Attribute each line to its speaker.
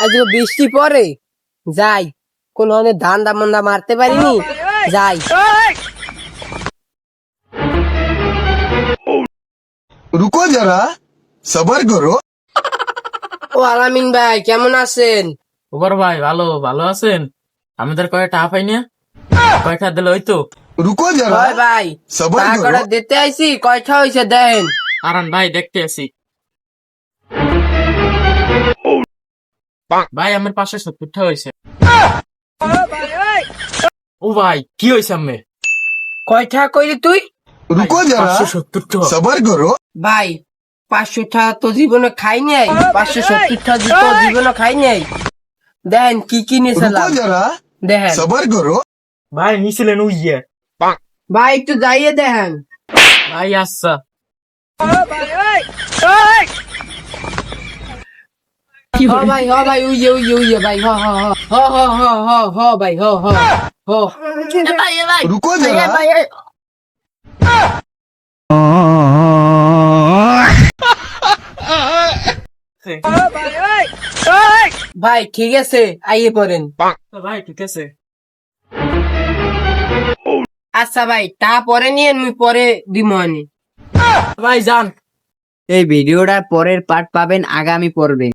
Speaker 1: আজকে বৃষ্টি পরে যাই, কোন ধান্দা মন্দা মারতে পারিনি, যাই।
Speaker 2: रुको जरा सबर करो।
Speaker 1: ও আলামিন ভাই, কেমন আছেন?
Speaker 3: ওপর ভাই ভালো ভালো আছেন? আমাদের কয়টা টাকা পাই না, কয়টা দিলে ওই তো।
Speaker 2: रुको जरा
Speaker 1: হয় ভাই,
Speaker 2: सबर
Speaker 1: টাকা
Speaker 2: करो।
Speaker 1: কটা দিতে আইছি, কয়টা হয়েছে দেন।
Speaker 3: আরান ভাই দেখতে আসি। ভাই আমার 570টা হয়েছে। ও ভাই কি হয়েছে আমি?
Speaker 1: কয়টা কইলি তুই?
Speaker 2: रुको जरा
Speaker 3: 570টা।
Speaker 2: सबर करो।
Speaker 1: ভাই 500টা তো জীবনে খাই নাই, 570টা তো জীবনে খাই নাই। দেন কি কি
Speaker 2: रुको
Speaker 1: নিয়েছিলাম
Speaker 2: जरा
Speaker 1: দেখেন।
Speaker 2: सबर करो।
Speaker 3: ভাই নিছিলেন উইয়ে।
Speaker 1: ভাই একটু যাইয়ে দেখেন।
Speaker 3: ভাই আচ্ছা।
Speaker 1: ভাই ভাই উইয়ে উইয়ে উইয়ে ভাই, হ হ হ হ হ হ হ ভাই, হ হ হ।
Speaker 2: रुको जरा
Speaker 1: ভাই ঠিক আছে, আইয়ে পড়েন।
Speaker 3: ভাই ঠিক আছে।
Speaker 1: আচ্ছা ভাই, তা পরে নিয়ে মুই পরে দিমনি।
Speaker 3: ভাই যান।
Speaker 4: এই ভিডিওটার পরের পার্ট পাবেন আগামী পর্বে।